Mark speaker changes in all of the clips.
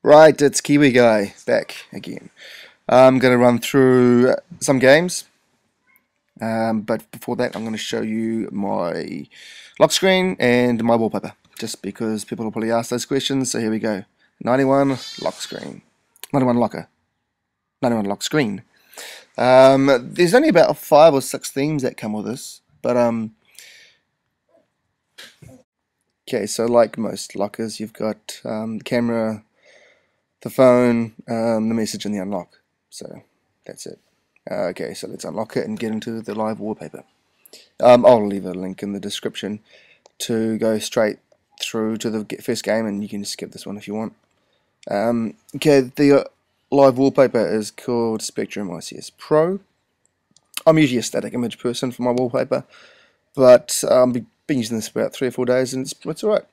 Speaker 1: Right, it's Kiwi Guy back again. I'm going to run through some games, but before that, I'm going to show you my lock screen and my wallpaper, just because people will probably ask those questions. So here we go: 91 lock screen, 91 locker, 91 lock screen. There's only about 5 or 6 themes that come with this, but okay. So like most lockers, you've got the camera, the phone, the message, and the unlock. So that's it. Okay, so let's unlock it and get into the live wallpaper. I'll leave a link in the description to go straight through to the first game, and you can skip this one if you want. Okay, the live wallpaper is called Spectrum ICS Pro. I'm usually a static image person for my wallpaper, but I've been using this for about 3 or 4 days, and it's alright.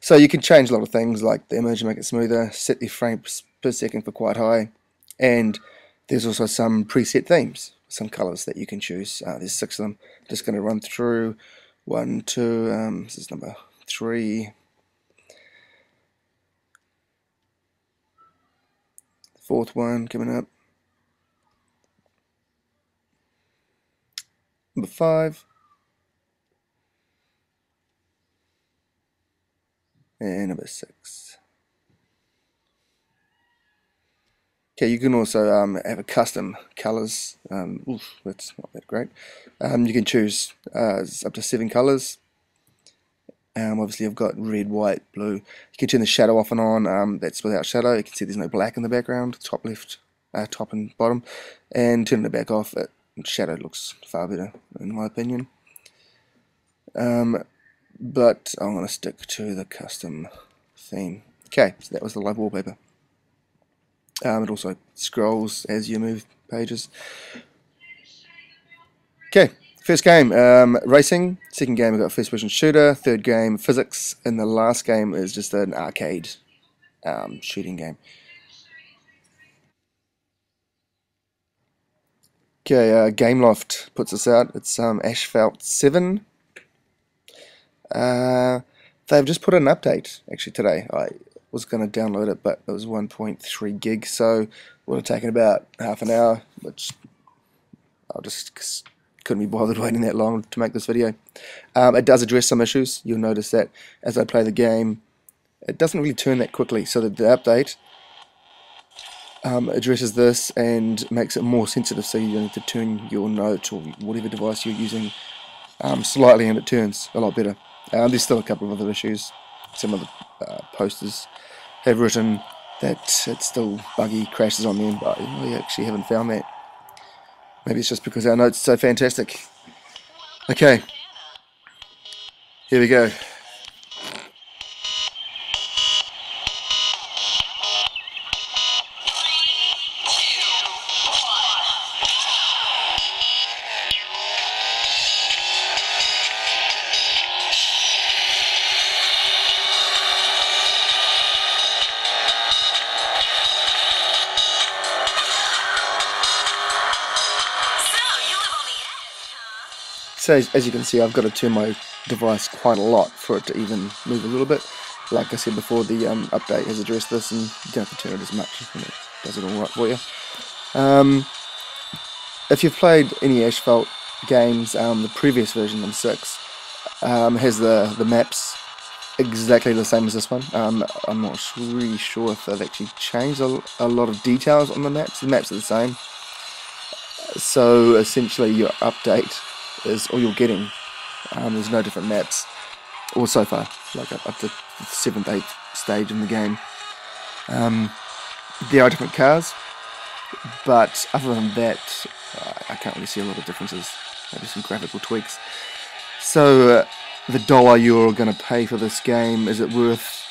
Speaker 1: So you can change a lot of things like the image, make it smoother, set the frames per second for quite high, and there's also some preset themes, some colors that you can choose. There's 6 of them. Just going to run through 1, 2, this is number 3, 4th one coming up, number 5, and number 6. Okay, you can also have a custom colors. That's not that great. You can choose up to 7 colors. Obviously, I've got red, white, blue. You can turn the shadow off and on. That's without shadow. You can see there's no black in the background. Top left, top and bottom. And turning it back off, shadow looks far better, in my opinion. But I'm going to stick to the custom theme. Okay, so that was the live wallpaper. It also scrolls as you move pages. Okay, first game, racing. Second game, we've got first person shooter. Third game, physics. And the last game is just an arcade shooting game. Okay, Gameloft puts this out. It's ASPHALT 7. They've just put an update actually today. I was going to download it, but it was 1.3 gig, so it would have taken about half an hour, which I just couldn't be bothered waiting that long to make this video. It does address some issues. You'll notice that as I play the game, it doesn't really turn that quickly, so the update addresses this and makes it more sensitive, so you don't need to turn your Note or whatever device you're using slightly, and it turns a lot better. There's still a couple of other issues. Some of the posters have written that it's still buggy, crashes on them, but I actually haven't found that. Maybe it's just because our Note's so fantastic. Okay, here we go. So as you can see, I've got to turn my device quite a lot for it to even move a little bit. Like I said before, the update has addressed this, and you don't have to turn it as much, and it does it all right for you. If you've played any ASPHALT games, the previous version, number 6, has the maps exactly the same as this one. I'm not really sure if they've actually changed a lot of details on the maps. The maps are the same. So essentially your update is all you're getting. There's no different maps, or so far, like up to the 7th, 8th stage in the game. There are different cars, but other than that, I can't really see a lot of differences. Maybe some graphical tweaks. So the $1 you're going to pay for this game, is it worth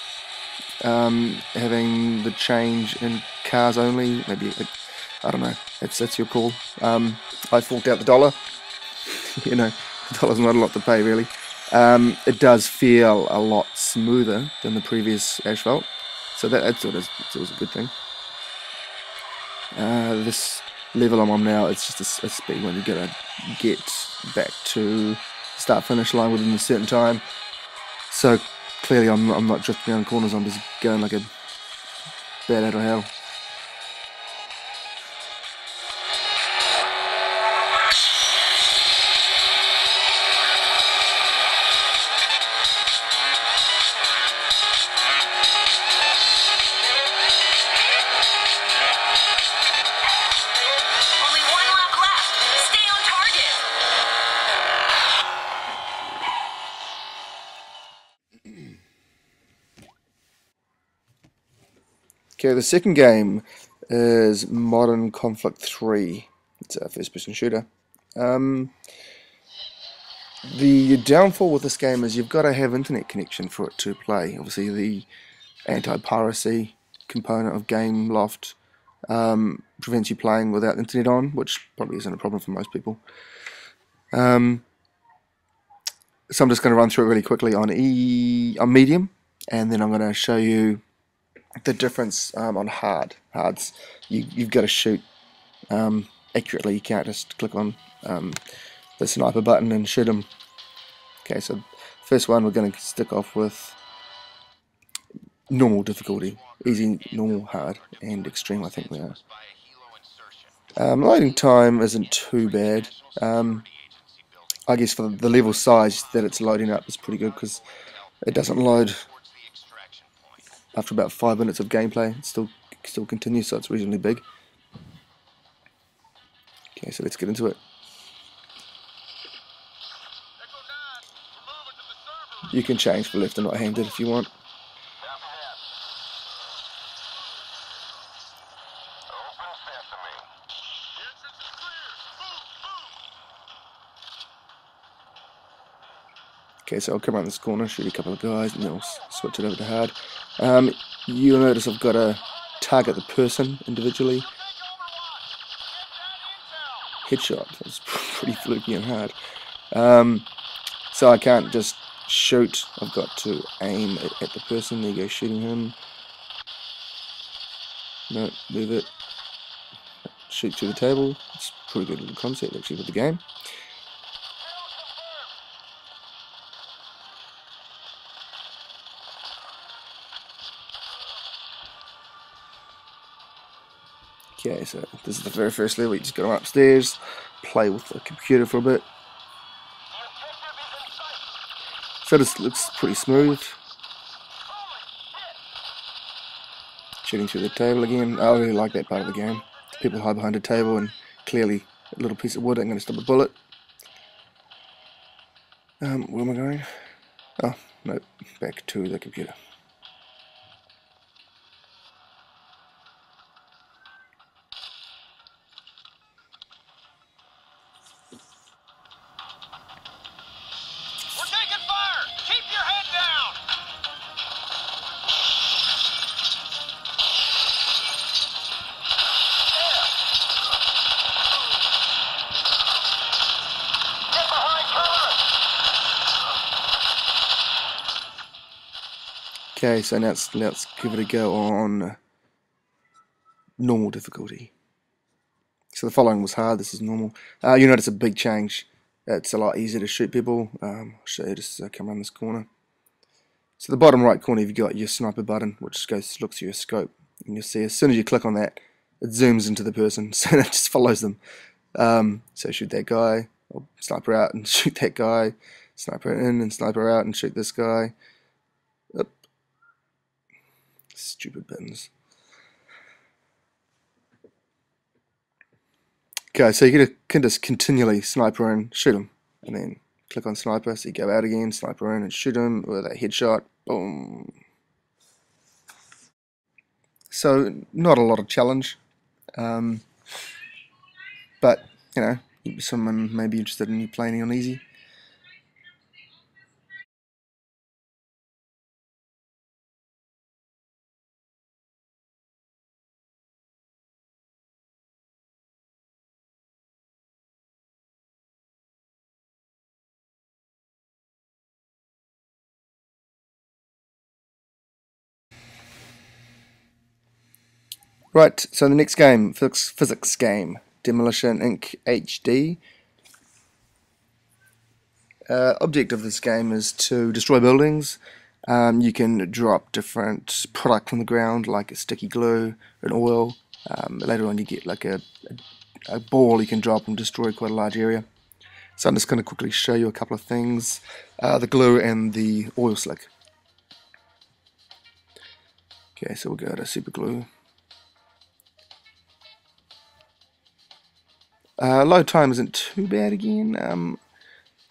Speaker 1: having the change in cars only? Maybe, I don't know. That's your call. I forked out the $1. You know, $1's not a lot to pay, really. It does feel a lot smoother than the previous ASPHALT, so that's always a good thing. This level I'm on now, it's just a speed when you gotta get back to start-finish line within a certain time. So clearly I'm not drifting around corners. I'm just going like a bad out of hell.
Speaker 2: Only one lap left. Stay on target.
Speaker 1: Okay, the second game is Modern Conflict 3. It's a first-person shooter. The downfall with this game is you've got to have internet connection for it to play. Obviously, the anti-piracy component of GameLoft prevents you playing without internet on, which probably isn't a problem for most people. So I'm just going to run through it really quickly on medium, and then I'm going to show you the difference on hard. Hards, you've got to shoot accurately. You can't just click on the sniper button and shoot them. Okay, so first one we're going to stick off with normal difficulty. Easy, normal, hard, and extreme I think we are. Loading time isn't too bad. I guess for the level size that it's loading up is pretty good because it doesn't load after about 5 minutes of gameplay. It still continues, so it's reasonably big. Okay, so let's get into it. You can change for left and right handed if you want. Okay, so I'll come around this corner, shoot a couple of guys, and then I'll switch it over to hard. You'll notice I've got to target the person individually. Headshot, that's pretty fluky and hard. So I can't just shoot, I've got to aim at the person. There you go, shooting him. No, move it. Shoot through the table. It's a pretty good little concept actually with the game. Okay, so this is the very first level. You just go upstairs, play with the computer for a bit. So this looks pretty smooth. Shooting through the table again. I really like that part of the game. People hide behind a table and clearly a little piece of wood ain't going to stop a bullet. Where am I going? Oh, no, back to the computer.
Speaker 2: We're taking fire. Keep your head down. Get behind cover.
Speaker 1: Okay, so now let's give it a go on normal difficulty. So the following was hard, this is normal. You notice a big change. It's a lot easier to shoot people. I'll show you just come around this corner. So the bottom right corner you've got your sniper button, which looks through your scope. And you'll see as soon as you click on that, it zooms into the person, so it just follows them. So shoot that guy, or sniper out and shoot that guy, sniper in and sniper out and shoot this guy. Oop. Stupid buttons. Okay, so you can just continually sniper in, shoot him, and then click on sniper, so you go out again, sniper in and shoot him with a headshot, boom. So not a lot of challenge, but you know, someone may be interested in you playing on easy. Right, so the next game, physics game, Demolition Inc. HD. Object of this game is to destroy buildings, You can drop different product on the ground, like a sticky glue, an oil. Later on you get like a ball you can drop and destroy quite a large area. So I'm just going to quickly show you a couple of things. The glue and the oil slick. Okay, so we'll go to super glue. Load time isn't too bad again.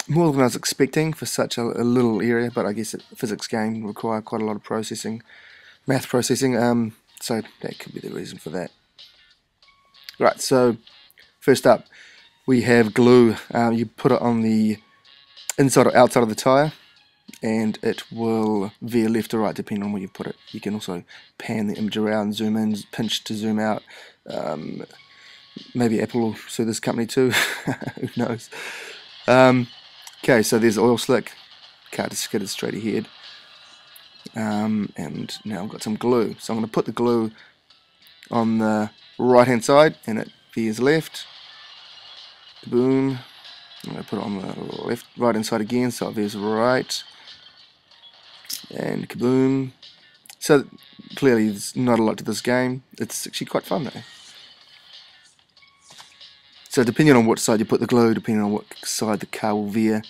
Speaker 1: More than I was expecting for such a little area, but I guess a physics game require quite a lot of processing, math processing, so that could be the reason for that. Right, so first up we have glue. You put it on the inside or outside of the tyre, and it will veer left or right depending on where you put it. You can also pan the image around, zoom in, pinch to zoom out. Maybe Apple will sue this company too, who knows. Okay, so there's oil slick, car just skidded straight ahead, and now I've got some glue. So I'm going to put the glue on the right hand side, and it veers left, boom. I'm going to put it on the right hand side again, so it veers right, and kaboom. So clearly there's not a lot to this game. It's actually quite fun though. So depending on what side you put the glue, depending on what side the car will veer.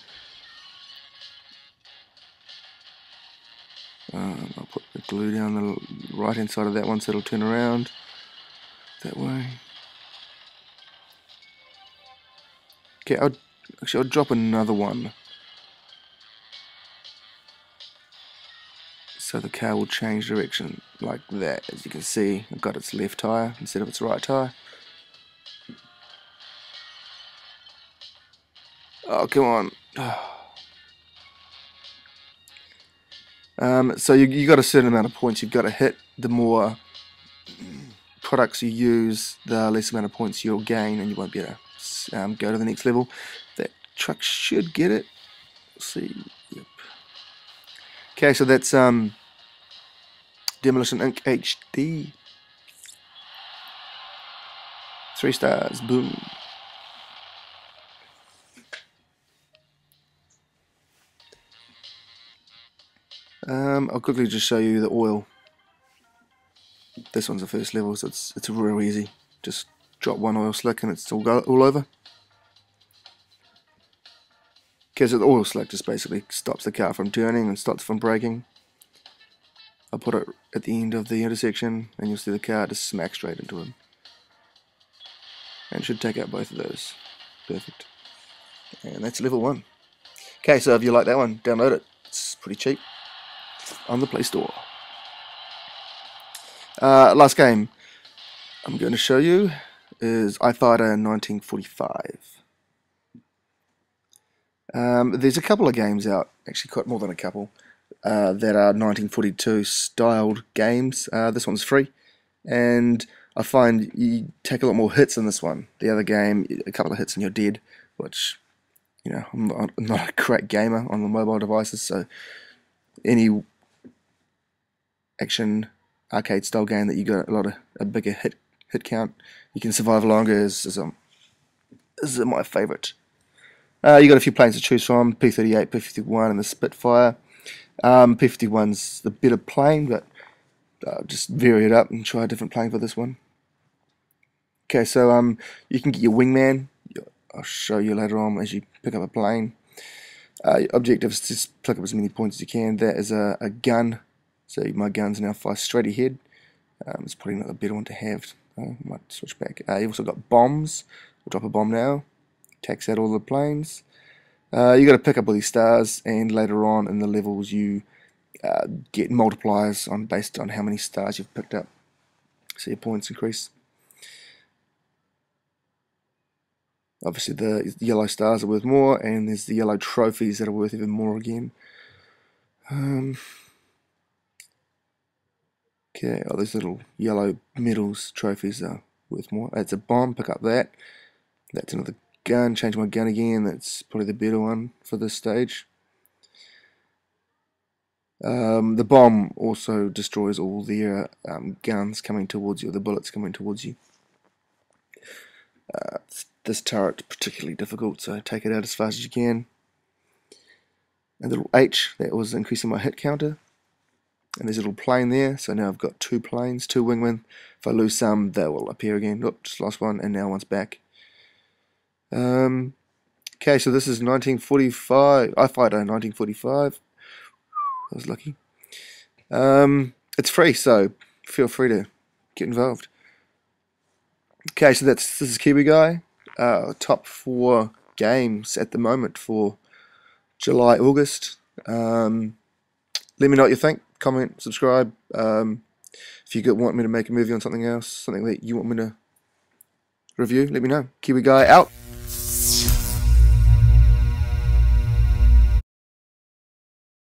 Speaker 1: I'll put the glue down the right hand side of that one so it'll turn around that way. Okay, I'll drop another one so the car will change direction like that. As you can see, I've got its left tyre instead of its right tyre. Oh, come on. So you got a certain amount of points you've got to hit. The more products you use, the less amount of points you'll gain, and you won't be able to go to the next level. That truck should get it. Let's see. Yep. Okay, so that's Demolition Inc. HD. 3 stars. Boom. I'll quickly just show you the oil. This one's the first level, so it's real easy. Just drop one oil slick and it's all over. Okay, so the oil slick just basically stops the car from turning and stops from braking. I'll put it at the end of the intersection, and you'll see the car just smack straight into him. And should take out both of those. Perfect. And that's level 1. Okay, so if you like that one, download it. It's pretty cheap on the Play Store. Last game I'm going to show you is iFighter 1945. There's a couple of games out, actually quite more than a couple, that are 1942 styled games. This one's free, and I find you take a lot more hits in this one. The other game, a couple of hits and you're dead, which, you know, I'm not a great gamer on the mobile devices, so any action arcade style game that you got a bigger hit count, you can survive longer is my favourite. You got a few planes to choose from: P-38, P-51, and the Spitfire. P-51's the better plane, but just vary it up and try a different plane for this one. Okay, so you can get your wingman. I'll show you later on as you pick up a plane. Your objective is to just pick up as many points as you can. That is a gun. So my guns now fire straight ahead. It's probably not the better one to have. I might switch back. You've also got bombs. We'll drop a bomb now. Takes out all the planes. You got to pick up all these stars, and later on in the levels you get multipliers based on how many stars you've picked up. So your points increase. Obviously the yellow stars are worth more, and there's the yellow trophies that are worth even more again. Okay, those little yellow medals trophies are worth more. That's a bomb, pick up that. That's another gun, change my gun again. That's probably the better one for this stage. The bomb also destroys all the guns coming towards you, the bullets coming towards you. This turret's particularly difficult, so take it out as fast as you can. And the little H, that was increasing my hit counter. and there's a little plane there, so now I've got 2 planes, 2 wingmen. If I lose some, they will appear again. Oh, just lost one, and now one's back. Okay, so this is 1945, iFighter 1945. I was lucky. It's free, so feel free to get involved. Okay, so this is Kiwi Guy. Top 4 games at the moment for July, August. Let me know what you think. Comment, subscribe. If you want me to make a movie on something else, something that you want me to review, let me know. Kiwi Guy out.